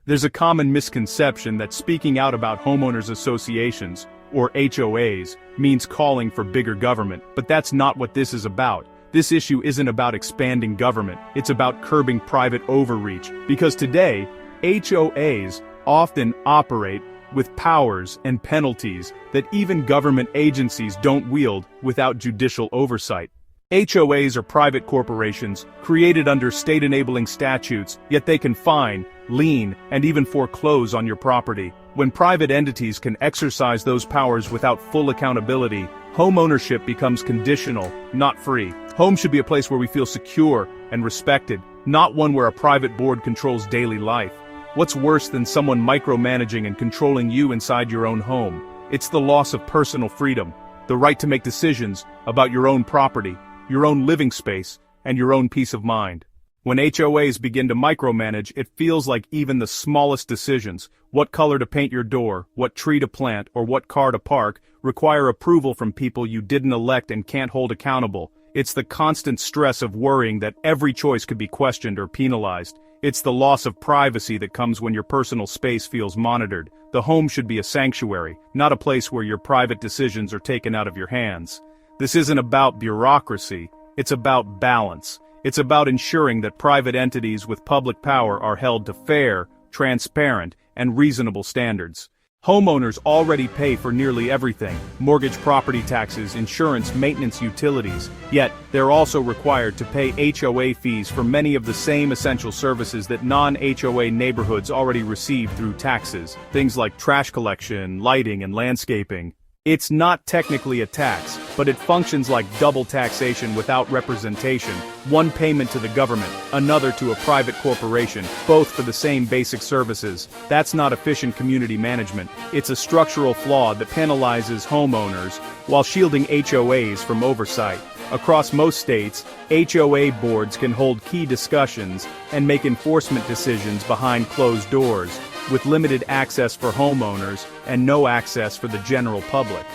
There's a common misconception that speaking out about homeowners associations, or HOAs, means calling for bigger government, but that's not what this is about. This issue isn't about expanding government, it's about curbing private overreach, because today, HOAs often operate with powers and penalties that even government agencies don't wield without judicial oversight. HOAs are private corporations, created under state-enabling statutes, yet they can fine, lien, and even foreclose on your property. When private entities can exercise those powers without full accountability, homeownership becomes conditional, not free. Home should be a place where we feel secure and respected, not one where a private board controls daily life. What's worse than someone micromanaging and controlling you inside your own home? It's the loss of personal freedom, the right to make decisions about your own property, your own living space, and your own peace of mind. When HOAs begin to micromanage, it feels like even the smallest decisions, what color to paint your door, what tree to plant, or what car to park, require approval from people you didn't elect and can't hold accountable. It's the constant stress of worrying that every choice could be questioned or penalized. It's the loss of privacy that comes when your personal space feels monitored. The home should be a sanctuary, not a place where your private decisions are taken out of your hands. This isn't about bureaucracy, it's about balance. It's about ensuring that private entities with public power are held to fair, transparent, and reasonable standards. Homeowners already pay for nearly everything: mortgage, property taxes, insurance, maintenance, utilities. Yet, they're also required to pay HOA fees for many of the same essential services that non-HOA neighborhoods already receive through taxes, things like trash collection, lighting, and landscaping. It's not technically a tax, but it functions like double taxation without representation, one payment to the government, another to a private corporation, both for the same basic services. That's not efficient community management. It's a structural flaw that penalizes homeowners while shielding HOAs from oversight. Across most states, HOA boards can hold key discussions and make enforcement decisions behind closed doors, with limited access for homeowners and no access for the general public.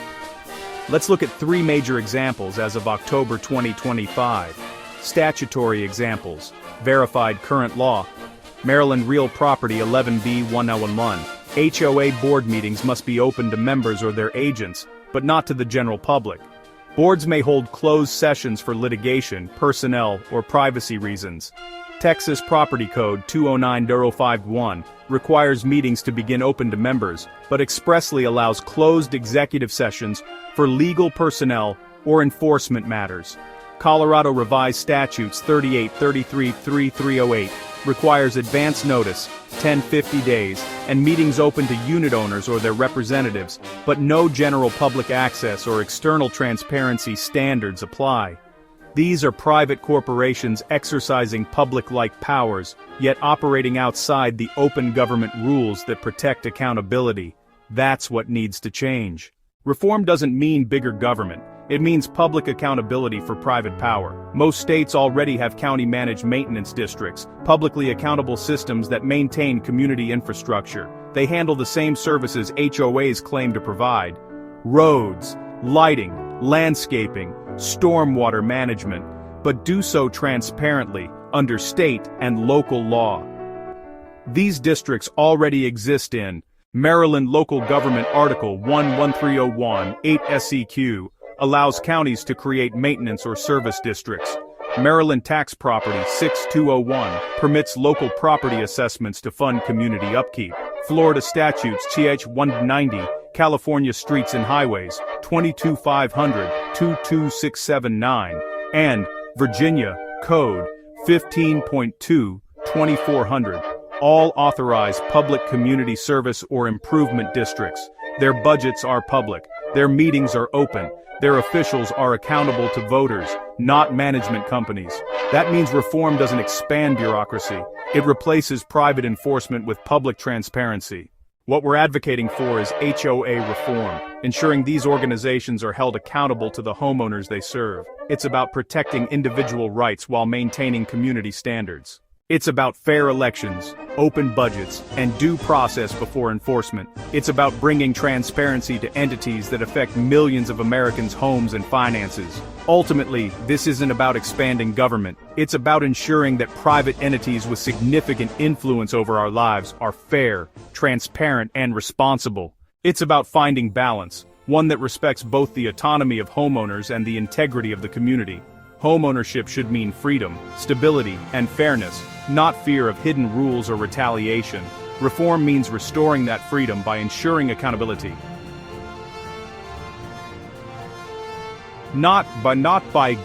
Let's look at three major examples as of October 2025. Statutory examples. Verified current law. Maryland Real Property 11B 1011. HOA board meetings must be open to members or their agents, but not to the general public. Boards may hold closed sessions for litigation, personnel, or privacy reasons. Texas Property Code 209-051 requires meetings to begin open to members, but expressly allows closed executive sessions for legal personnel or enforcement matters. Colorado Revised Statutes 3833-3308 requires advance notice, 10-50 days, and meetings open to unit owners or their representatives, but no general public access or external transparency standards apply. These are private corporations exercising public-like powers, yet operating outside the open government rules that protect accountability. That's what needs to change. Reform doesn't mean bigger government. It means public accountability for private power. Most states already have county-managed maintenance districts, publicly accountable systems that maintain community infrastructure. They handle the same services HOAs claim to provide: roads, lighting, landscaping, stormwater management, but do so transparently, under state and local law. These districts already exist in Maryland Local Government Article 11301 8 SEQ, allows counties to create maintenance or service districts. Maryland Tax Property 6201 permits local property assessments to fund community upkeep. Florida Statutes TH 190, California Streets and Highways 22500-22679, and Virginia Code 15.2-2400, all authorize public community service or improvement districts. Their budgets are public, their meetings are open, their officials are accountable to voters, not management companies. That means reform doesn't expand bureaucracy, it replaces private enforcement with public transparency. What we're advocating for is HOA reform, ensuring these organizations are held accountable to the homeowners they serve. It's about protecting individual rights while maintaining community standards. It's about fair elections, open budgets, and due process before enforcement. It's about bringing transparency to entities that affect millions of Americans' homes and finances. Ultimately, this isn't about expanding government. It's about ensuring that private entities with significant influence over our lives are fair, transparent, and responsible. It's about finding balance, one that respects both the autonomy of homeowners and the integrity of the community. Homeownership should mean freedom, stability, and fairness, not fear of hidden rules or retaliation. Reform means restoring that freedom by ensuring accountability. Not by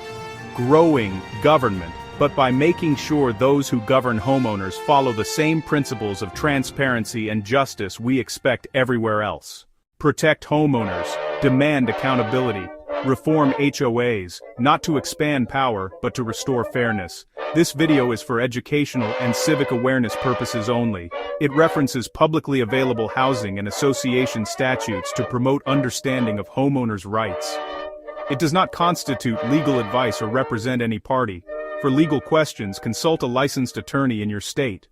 growing government, but by making sure those who govern homeowners follow the same principles of transparency and justice we expect everywhere else. Protect homeowners, demand accountability, reform HOAs, not to expand power, but to restore fairness. This video is for educational and civic awareness purposes only. It references publicly available housing and association statutes to promote understanding of homeowners' rights. It does not constitute legal advice or represent any party. For legal questions, consult a licensed attorney in your state.